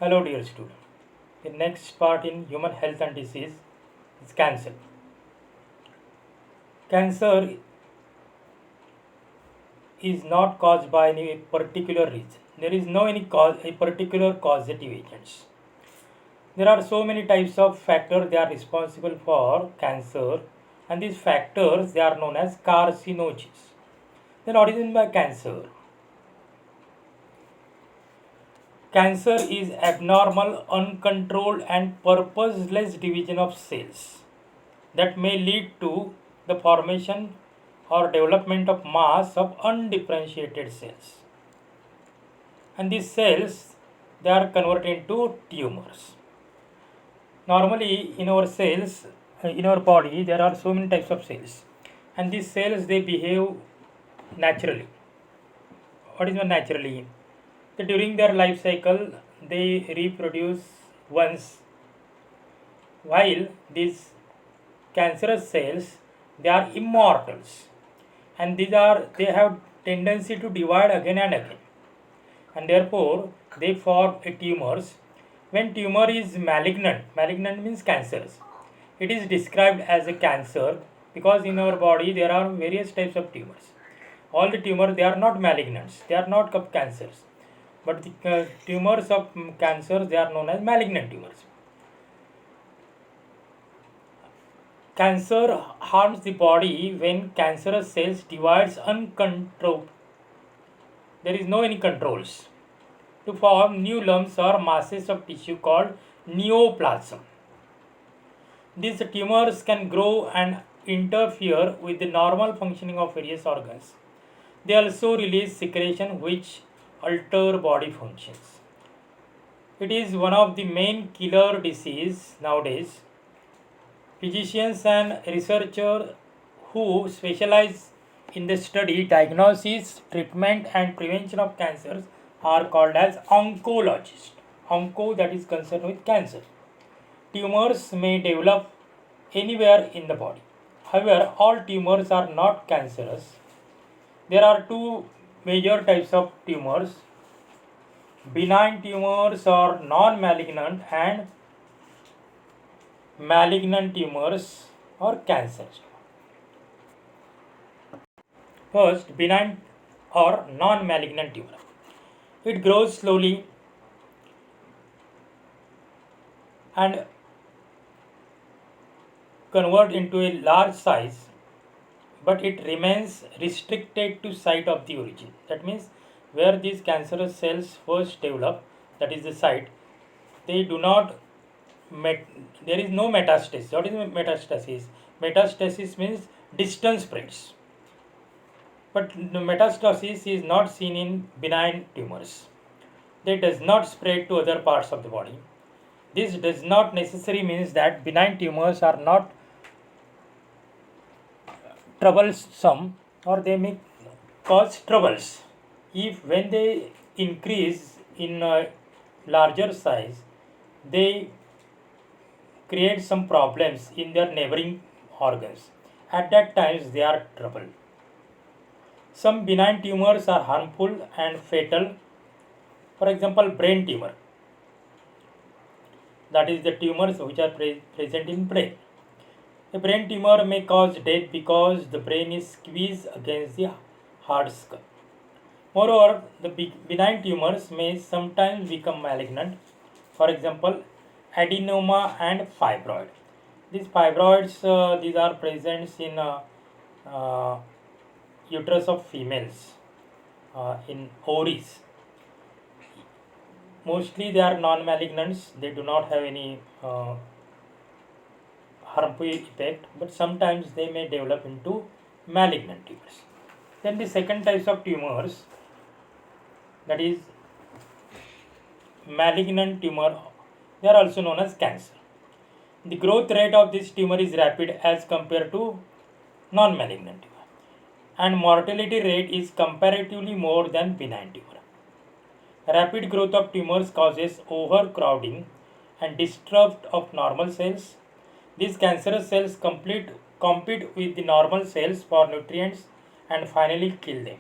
Hello dear student. The next part in human health and disease is cancer. Cancer is not caused by any particular reason. There is no any cause, a particular causative agents. There are so many types of factors they are responsible for cancer, and these factors they are known as carcinogens. Then what is meant by cancer? Cancer is abnormal, uncontrolled and purposeless division of cells that may lead to the formation or development of mass of undifferentiated cells. And these cells they are converted into tumors. Normally in our cells, in our body there are so many types of cells, and these cells they behave naturally. What is meant naturally? That during their life cycle they reproduce once, while these cancerous cells they are immortals, and they have tendency to divide again and again, and therefore they form a tumors. When tumor is malignant means cancerous, it is described as a cancer because in our body there are various types of tumors. All the tumors they are not malignants, they are not cancers, but the tumors of cancer they are known as malignant tumors. Cancer harms the body when cancerous cells divides uncontrolled. There is no any controls to form new lumps or masses of tissue called neoplasm. These tumors can grow and interfere with the normal functioning of various organs. They also release secretion which alter body functions. It is one of the main killer disease nowadays. Physicians and researchers who specialize in the study, diagnosis, treatment, and prevention of cancers are called as oncologists. Onco that is concerned with cancer. Tumors may develop anywhere in the body. However, all tumors are not cancerous. There are two major types of tumors: benign tumors or non malignant, and malignant tumors or cancers. First, benign or non malignant tumor. It grows slowly and convert into a large size, but it remains restricted to site of the origin. That means where these cancerous cells first develop, that is the site, they do not there is no metastasis. What is metastasis? Metastasis means distant spreads, but the metastasis is not seen in benign tumors. They does not spread to other parts of the body. This does not necessarily means that benign tumors are not troublesome, or they may cause troubles. If when they increase in a larger size, they create some problems in their neighboring organs. At that times they are troubled. Some benign tumors are harmful and fatal. For example, brain tumor. That is the tumors which are present in brain. A brain tumor may cause death because the brain is squeezed against the hard skull. Moreover, the benign tumors may sometimes become malignant. For example, adenoma and fibroid. These fibroids, these are present in uterus of females, in ovaries. Mostly they are non-malignants. They do not have any harmful effect, but sometimes they may develop into malignant tumors. Then the second types of tumors, that is malignant tumor, they are also known as cancer. The growth rate of this tumor is rapid as compared to non-malignant tumor, and mortality rate is comparatively more than benign tumor. Rapid growth of tumors causes overcrowding and disrupt of normal cells. These cancerous cells compete with the normal cells for nutrients and finally kill them.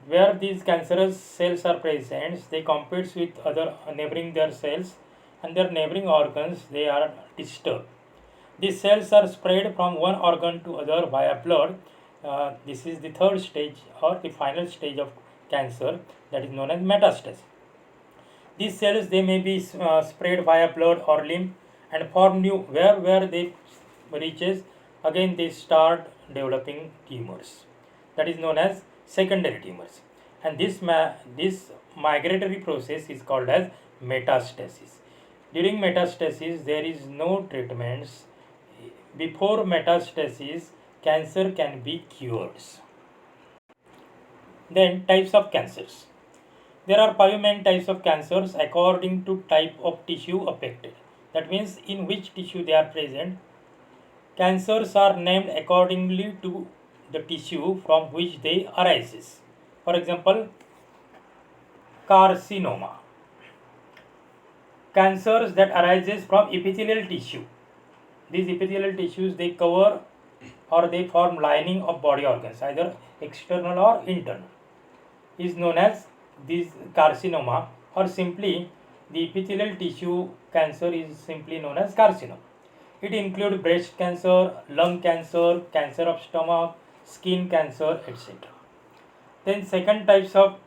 Where these cancerous cells are present, they compete with other neighboring their cells and their neighboring organs they are disturbed. These cells are spread from one organ to other via blood. This is the third stage or the final stage of cancer, that is known as metastasis. These cells they may be spread via blood or lymph and form new. Where they reaches, again they start developing tumors. That is known as secondary tumors. And this migratory process is called as metastasis. During metastasis, there is no treatments. Before metastasis, cancer can be cured. Then types of cancers. There are five main types of cancers according to type of tissue affected. That means in which tissue they are present. Cancers are named accordingly to the tissue from which they arises. For example, carcinoma. Cancers that arises from epithelial tissue. These epithelial tissues they cover or they form lining of body organs, either external or internal, is known as this carcinoma, or simply the epithelial tissue cancer is simply known as carcinoma. It includes breast cancer, lung cancer, cancer of stomach, skin cancer, etc. Then second types of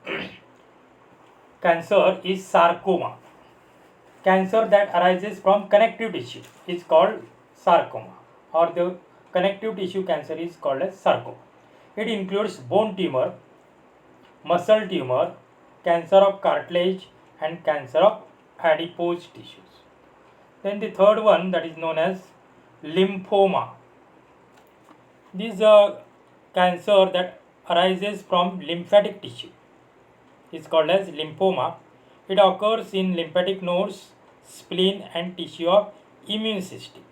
cancer is sarcoma. Cancer that arises from connective tissue is called sarcoma, or the connective tissue cancer is called as sarcoma. It includes bone tumor, muscle tumor, cancer of cartilage, and cancer of adipose tissues. Then the third one, that is known as lymphoma. This is a cancer that arises from lymphatic tissue. It's called as lymphoma. It occurs in lymphatic nodes, spleen, and tissue of immune system.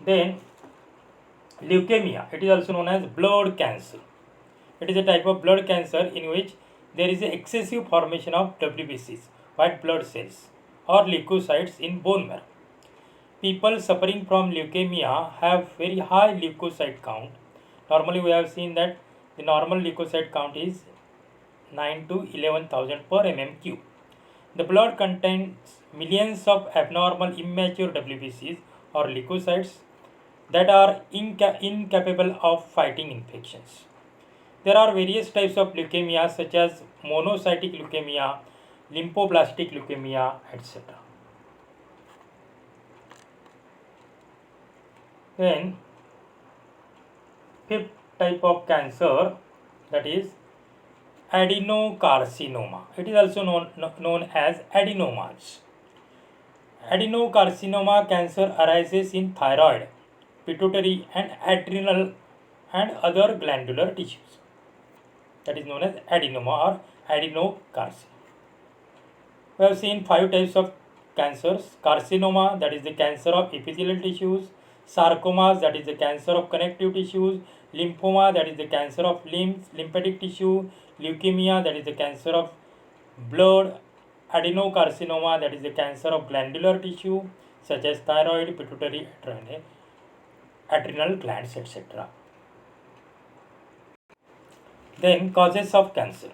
Then leukemia. It is also known as blood cancer. It is a type of blood cancer in which there is an excessive formation of WBCs, white blood cells, or leukocytes in bone marrow. People suffering from leukemia have very high leukocyte count. Normally, we have seen that the normal leukocyte count is 9 to 11,000 per mm3. The blood contains millions of abnormal immature WBCs or leukocytes that are incapable of fighting infections. There are various types of leukemia such as monocytic leukemia, lymphoblastic leukemia, etc. Then fifth type of cancer, that is adenocarcinoma. It is also known as adenomas. Adenocarcinoma cancer arises in thyroid, pituitary, and adrenal and other glandular tissues. That is known as adenoma or adenocarcinoma. We have seen five types of cancers. Carcinoma, that is the cancer of epithelial tissues. Sarcomas, that is the cancer of connective tissues. Lymphoma, that is the cancer of lymphatic tissue. Leukemia, that is the cancer of blood. Adenocarcinoma, that is the cancer of glandular tissue such as thyroid, pituitary, adrenal glands, etc. Then causes of cancer.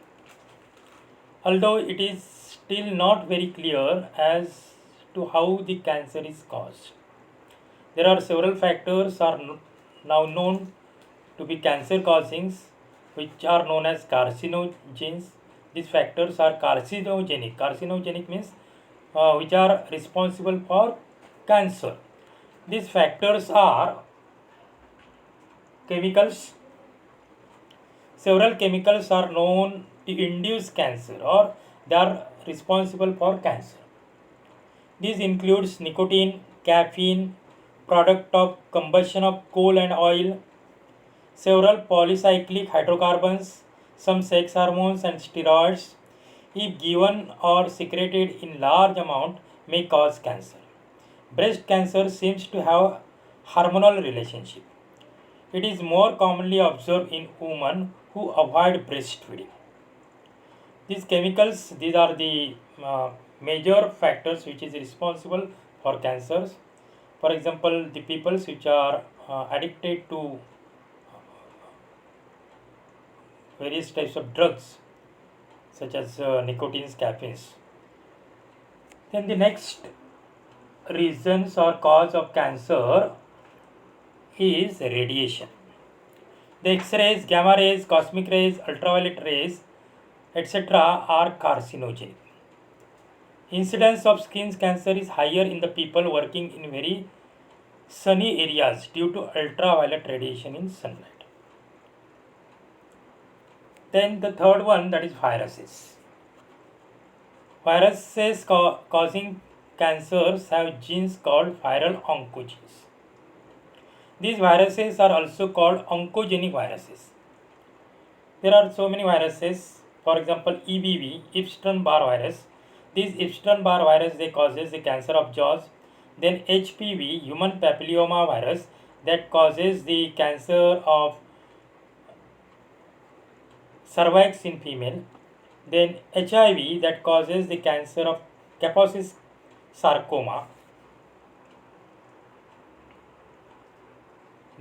Although it is still not very clear as to how the cancer is caused, there are several factors are now known to be cancer causing, which are known as carcinogens. These factors are carcinogenic. Carcinogenic means which are responsible for cancer. These factors are chemicals. Several chemicals are known to induce cancer or they are responsible for cancer. These includes nicotine, caffeine, product of combustion of coal and oil, several polycyclic hydrocarbons, some sex hormones and steroids, if given or secreted in large amount may cause cancer. Breast cancer seems to have hormonal relationship. It is more commonly observed in women who avoid breastfeeding. These chemicals, these are the major factors which is responsible for cancers. For example, the people which are addicted to various types of drugs such as nicotines, caffeines. Then the next reasons or cause of cancer is radiation. The X-rays, gamma rays, cosmic rays, ultraviolet rays, etc. are carcinogenic. Incidence of skin cancer is higher in the people working in very sunny areas due to ultraviolet radiation in sunlight. Then the third one, that is viruses. Viruses causing cancers have genes called viral oncogenes. These viruses are also called oncogenic viruses. There are so many viruses. For example, EBV, Epstein-Barr virus. This Epstein-Barr virus they causes the cancer of jaws. Then HPV, human papilloma virus, that causes the cancer of cervix in female. Then HIV, that causes the cancer of Kaposis sarcoma.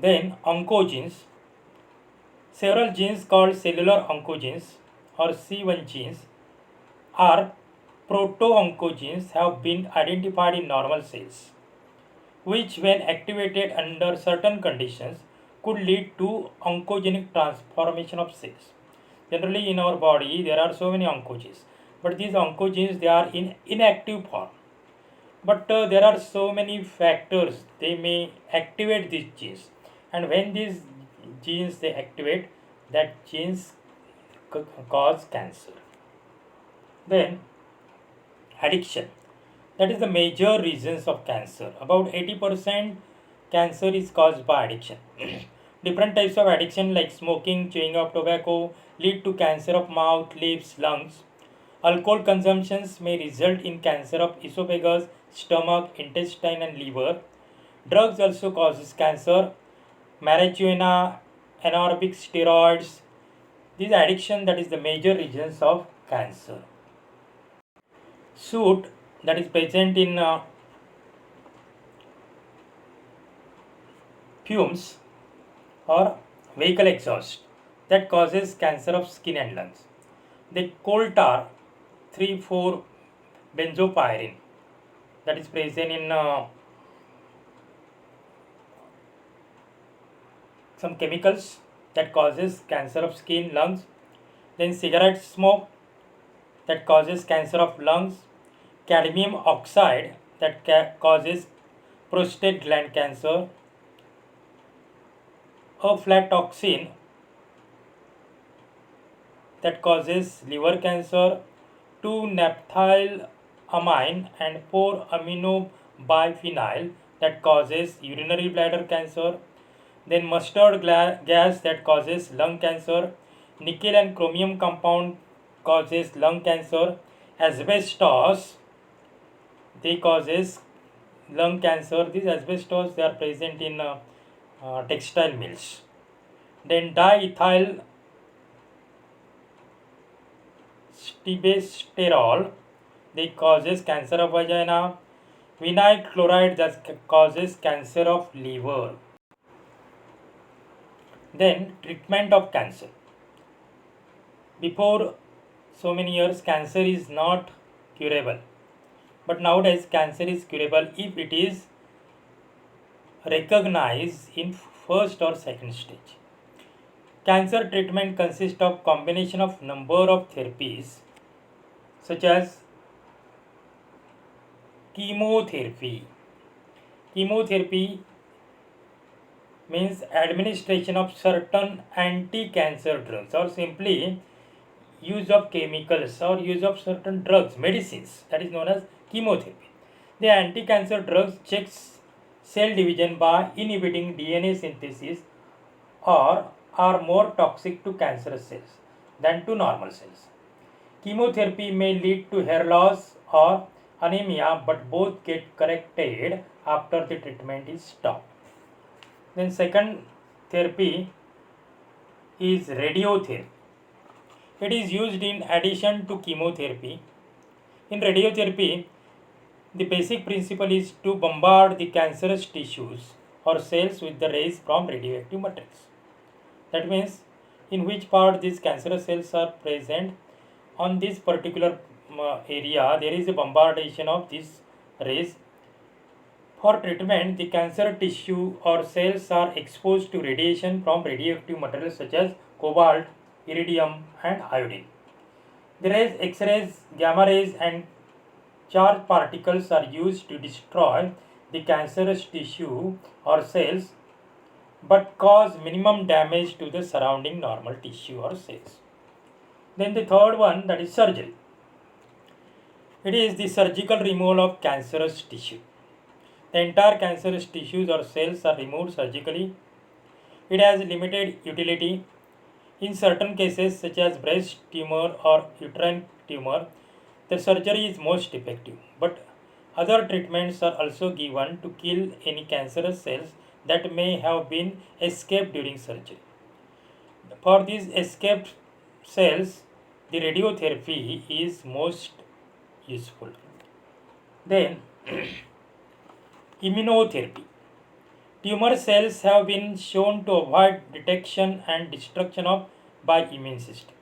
Then oncogenes. Several genes called cellular oncogenes or C1 genes or proto-oncogenes have been identified in normal cells, which when activated under certain conditions could lead to oncogenic transformation of cells. Generally in our body there are so many oncogenes, but these oncogenes they are in inactive form. But there are so many factors they may activate these genes, and when these genes they activate, that genes cause cancer. Then addiction, that is the major reasons of cancer. About 80% cancer is caused by addiction. Different types of addiction like smoking, chewing of tobacco lead to cancer of mouth, lips, lungs. Alcohol consumptions may result in cancer of esophagus, stomach, intestine and liver. Drugs also causes cancer. Marijuana, anaerobic steroids. These addiction that is the major reasons of cancer. Soot that is present in fumes or vehicle exhaust that causes cancer of skin and lungs. The coal tar 3,4 benzopyrene that is present in some chemicals that causes cancer of skin, lungs. Then cigarette smoke that causes cancer of lungs. Cadmium oxide that causes prostate gland cancer. Aflatoxin that causes liver cancer. 2-naphthylamine and 4-aminobiphenyl that causes urinary bladder cancer. Then mustard gas that causes lung cancer. Nickel and chromium compound causes lung cancer. Asbestos they causes lung cancer. These asbestos they are present in textile mills. Then diethyl stibesterol they causes cancer of vagina. Vinyl chloride that causes cancer of liver. Then treatment of cancer. Before so many years cancer is not curable, but nowadays cancer is curable if it is recognized in first or second stage. Cancer treatment consists of combination of number of therapies such as chemotherapy. Chemotherapy means administration of certain anti-cancer drugs or simply use of chemicals or use of certain drugs, medicines, that is known as chemotherapy. The anti-cancer drugs checks cell division by inhibiting DNA synthesis or are more toxic to cancerous cells than to normal cells. Chemotherapy may lead to hair loss or anemia, but both get corrected after the treatment is stopped. Then second therapy is radiotherapy. It is used in addition to chemotherapy. In radiotherapy, the basic principle is to bombard the cancerous tissues or cells with the rays from radioactive materials. That means in which part these cancerous cells are present. On this particular area, there is a bombardation of these rays. For treatment, the cancer tissue or cells are exposed to radiation from radioactive materials such as cobalt, iridium, and iodine. The rays, X-rays, gamma rays, and charged particles are used to destroy the cancerous tissue or cells but cause minimum damage to the surrounding normal tissue or cells. Then the third one, that is surgery. It is the surgical removal of cancerous tissue. The entire cancerous tissues or cells are removed surgically. It has limited utility. In certain cases, such as breast tumor or uterine tumor, the surgery is most effective. But other treatments are also given to kill any cancerous cells that may have been escaped during surgery. For these escaped cells, the radiotherapy is most useful. Then, immunotherapy. Tumor cells have been shown to avoid detection and destruction of by immune system.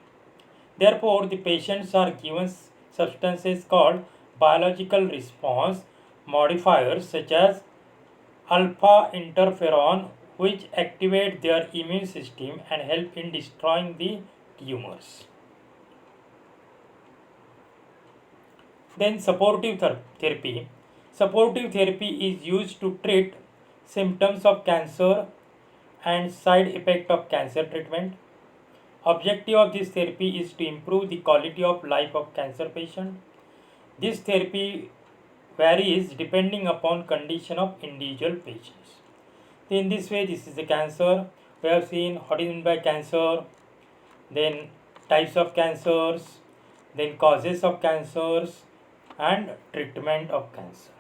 Therefore, the patients are given substances called biological response modifiers such as alpha interferon, which activate their immune system and help in destroying the tumors. Then supportive therapy. Supportive therapy is used to treat symptoms of cancer and side effect of cancer treatment. Objective of this therapy is to improve the quality of life of cancer patient. This therapy varies depending upon condition of individual patients. In this way, this is the cancer. We have seen what is meant by cancer, then types of cancers, then causes of cancers, and treatment of cancer.